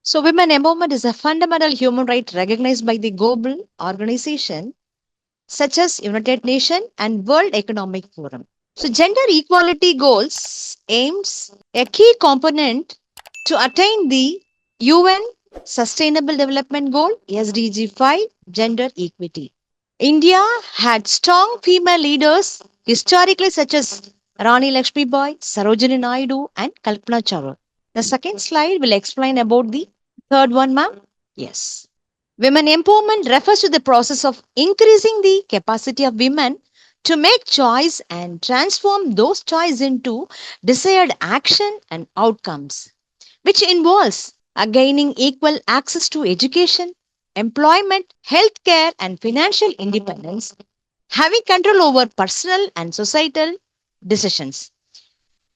So, women empowerment is a fundamental human right recognized by the global organization such as United Nations and World Economic Forum. So, gender equality goals aims a key component to attain the UN Sustainable Development Goal SDG 5 gender equity. India had strong female leaders historically such as Rani Lakshmi Bai, Sarojini Naidu and Kalpana Chawla. The second slide will explain about the third one, ma'am. Yes. Women empowerment refers to the process of increasing the capacity of women to make choice and transform those choices into desired action and outcomes, which involves gaining equal access to education, employment, healthcare, and financial independence, having control over personal and societal decisions,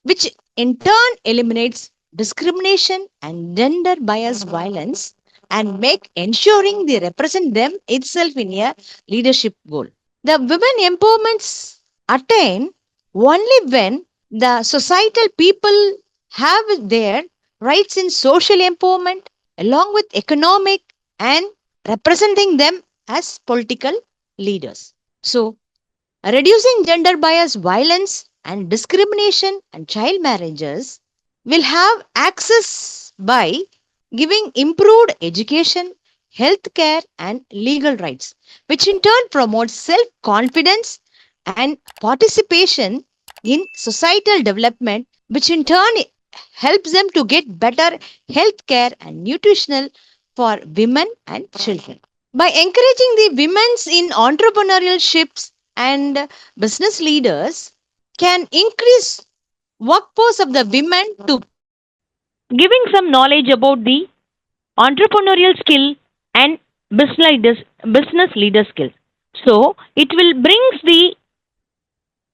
which in turn eliminates discrimination and gender bias violence and make ensuring they represent them itself in a leadership goal. The women empowerments attain only when the societal people have their rights in social empowerment along with economic and representing them as political leaders. So, reducing gender bias violence and discrimination and child marriages will have access by giving improved education, health care, and legal rights, which in turn promotes self confidence and participation in societal development, which in turn helps them to get better health care and nutritional for women and children. By encouraging the women's in entrepreneurialships and business leaders can increase workforce of the women to giving some knowledge about the entrepreneurial skill and business leader skills. So it will brings the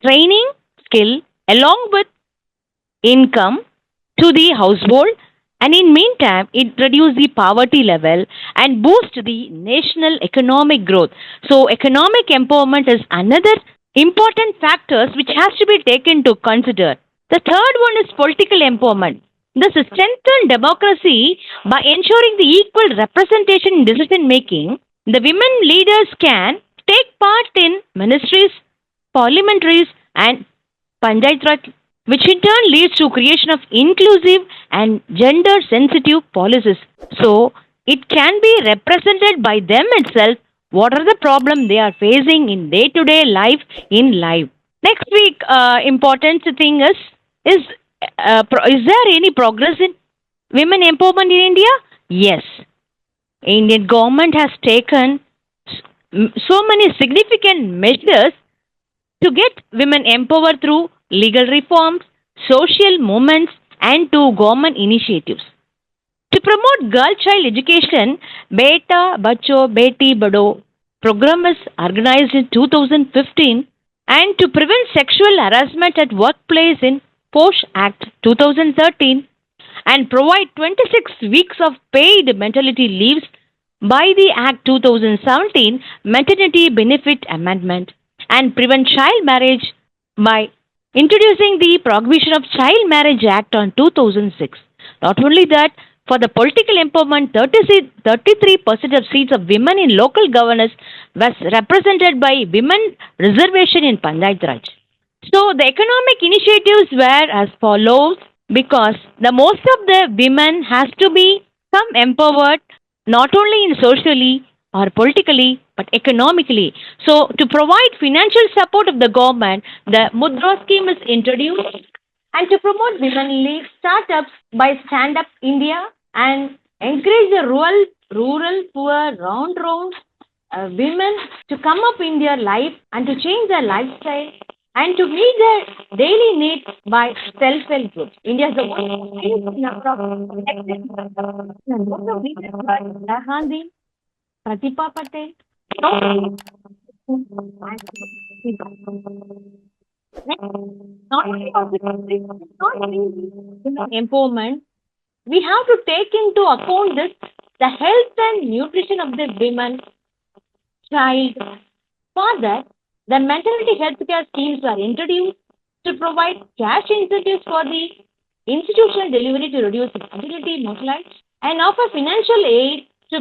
training skill along with income to the household, and in meantime it reduce the poverty level and boost the national economic growth. So economic empowerment is another important factors which has to be taken to consider. The third one is political empowerment. This strengthens democracy by ensuring the equal representation in decision making. The women leaders can take part in ministries, parliamentaries and panchayat raj, which in turn leads to creation of inclusive and gender sensitive policies. So it can be represented by them itself what are the problems they are facing in day to day life in life. Next week, important thing is is there any progress in women empowerment in India? Yes, Indian government has taken so many significant measures to get women empowered through legal reforms, social movements, and to government initiatives. To promote girl child education, Beta Bacho Beti Bado program is organized in 2015, and to prevent sexual harassment at workplace in POSH Act 2013 and provide 26 weeks of paid maternity leaves by the Act 2017 Maternity Benefit Amendment, and prevent child marriage by introducing the Prohibition of Child Marriage Act on 2006. Not only that, for the political empowerment, 33% of seats of women in local governance was represented by women reservation in Panchayat Raj. So the economic initiatives were as follows, because the most of the women has to be some empowered not only in socially or politically but economically. So to provide financial support of the government, the Mudra scheme is introduced, and to promote women-led startups by Stand Up India and encourage the rural poor round women to come up in their life and to change their lifestyle and to meet their daily needs by self-help groups. India is the highest number of Indira Gandhi, Pratibha Patel. Not only of the country, not only empowerment, we have to take into account this the health and nutrition of the women, child. For that, the maternity health care schemes are introduced to provide cash incentives for the institutional delivery to reduce fertility, mortality, and offer financial aid to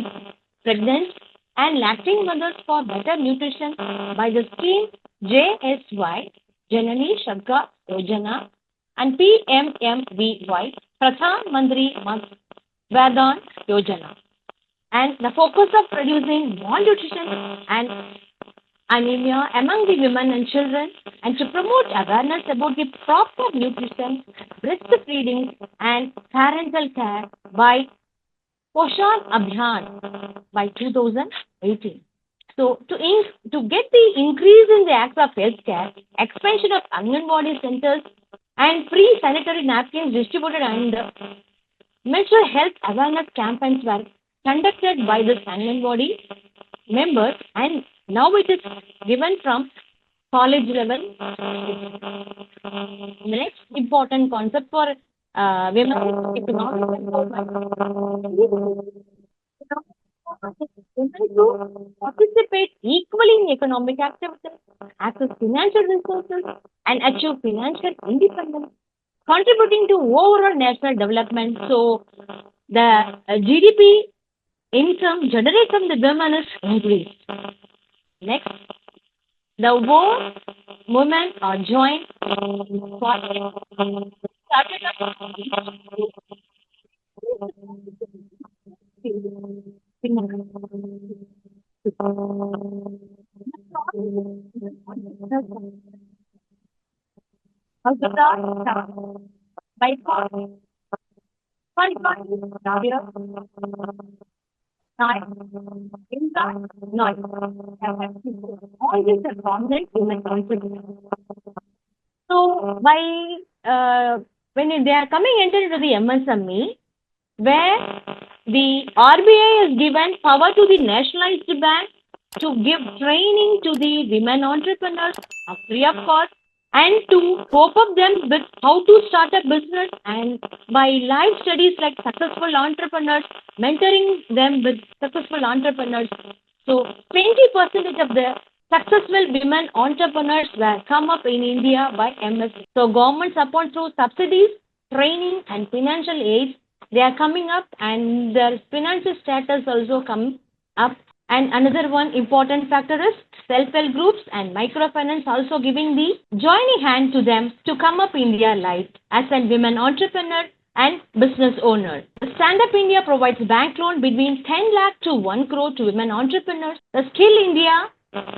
pregnant and lactating mothers for better nutrition by the scheme JSY, Janani Shakha Yojana, and PMMVY, Pradhan Mantri Vadan Yojana. And the focus of reducing malnutrition and anemia among the women and children, and to promote awareness about the proper nutrition, breastfeeding, and parental care by Poshan Abhiyan by 2018. So, to get the increase in the access of healthcare, expansion of Anganwadi centers, and free sanitary napkins distributed, and mental health awareness campaigns were conducted by the Anganwadi members, and now it is given from college level. The next important concept for women is economic empowerment. Women to participate equally in economic activities, access financial resources, and achieve financial independence, contributing to overall national development. So, the GDP income generated from the women is increased. Next, the war women are joined by all these are prominent human contributors. So, when they are coming into the MSME, where the RBI has given power to the nationalized bank to give training to the women entrepreneurs free of cost, and to cope up them with how to start a business, and by live studies like successful entrepreneurs, mentoring them with successful entrepreneurs. So 20% of the successful women entrepreneurs were come up in India by MS. So government support through subsidies, training, and financial aid, they are coming up, and their financial status also come up. And another one important factor is self-help groups and microfinance also giving the joining hand to them to come up in their life as a women entrepreneur and business owner. The Stand Up India provides bank loan between 10 lakh to 1 crore to women entrepreneurs. The Skill India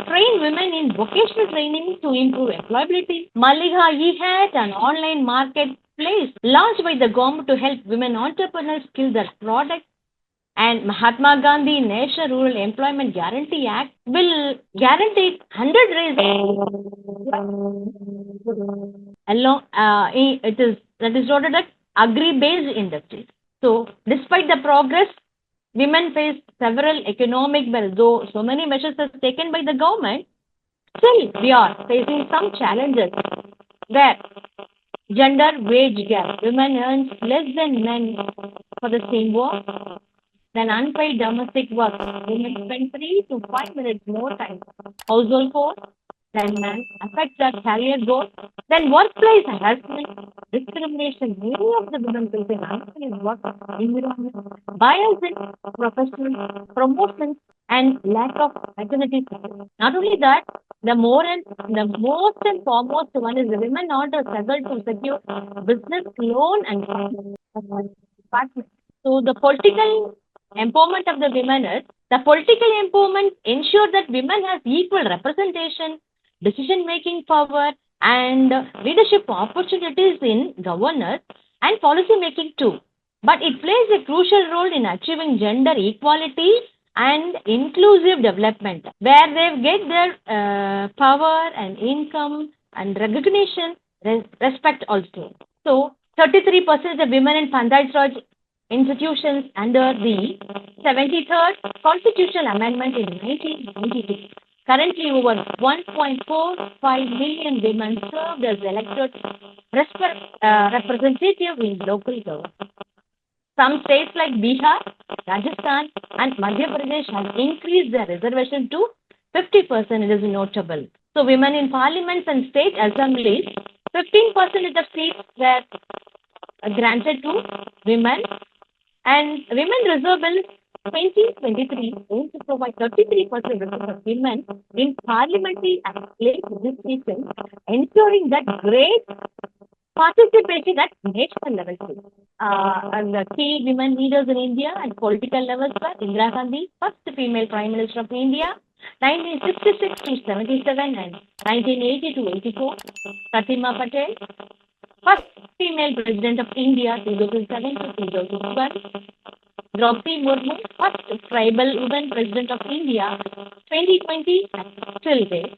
train women in vocational training to improve employability. Maliga e-hat, an online marketplace launched by the government to help women entrepreneurs skill their products. And Mahatma Gandhi National Rural Employment Guarantee Act will guarantee 100 days along. That is noted as agri-based industries. So, despite the progress, women face several economic bills. Though so many measures are taken by the government, still we are facing some challenges where gender wage gap. Women earn less than men for the same work. Then unpaid domestic work. Women spend 3 to 5 minutes more time. Household chores. Then men affect their career growth. Then workplace harassment, discrimination. Many of the women facing unpaid work environment, bias in professional promotions, and lack of maternity support. Not only that, the most and foremost one is the women not struggle to secure business loan and partner. So the political empowerment of the women is the political empowerment ensure that women have equal representation, decision making power, and leadership opportunities in governance and policy making too. But it plays a crucial role in achieving gender equality and inclusive development, where they get their power and income and recognition, respect also. So 33% of women in Panchayat Raj institutions under the 73rd Constitutional Amendment in 1992. Currently, over 1.45 million women served as elected representatives in local government. Some states like Bihar, Rajasthan, and Madhya Pradesh have increased their reservation to 50%. It is notable. So, women in parliaments and state assemblies, 15% of the seats were granted to women, and Women Reserve Bill 2023 aims to provide 33% reserve of women in parliamentary and state legislation, ensuring that great participation at national level too. And the key women leaders in India and political levels were Indira Gandhi, first female Prime Minister of India, 1966 to 77 and 1980 to 84, Pratima Patel, first female President of India, 2007 to 2012, Draupadi Murmu, first tribal woman President of India, 2020 and still there,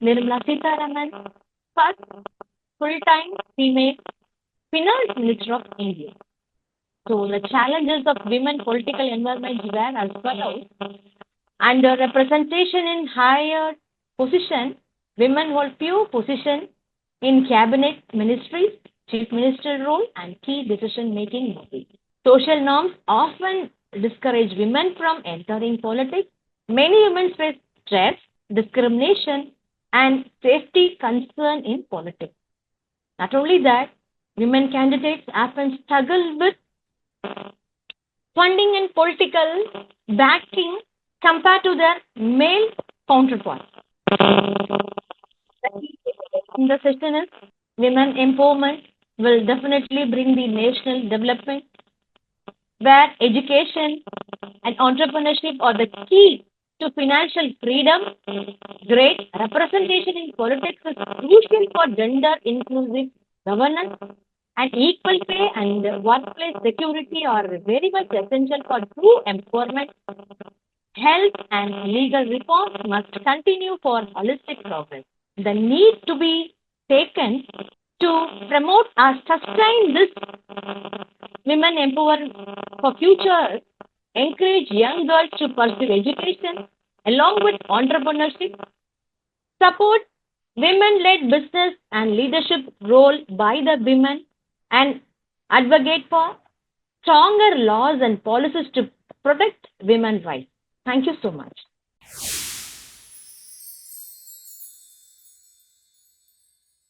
Nirmala Sitharaman, first full-time female Finance Minister of India. So the challenges of women political environment were as follows. Under representation in higher position, women hold few positions in cabinet ministries, chief minister role, and key decision-making bodies. Social norms often discourage women from entering politics. Many women face stress, discrimination, and safety concern in politics. Not only that, women candidates often struggle with funding and political backing compared to their male counterparts. In the session is women empowerment will definitely bring the national development, where education and entrepreneurship are the key to financial freedom. Great representation in politics is crucial for gender inclusive governance, and equal pay and workplace security are very much essential for true empowerment. Health and legal reforms must continue for holistic progress. The need to be taken to promote or sustain this women empowerment for future, encourage young girls to pursue education along with entrepreneurship, support women-led business and leadership role by the women, and advocate for stronger laws and policies to protect women's rights. Thank you so much.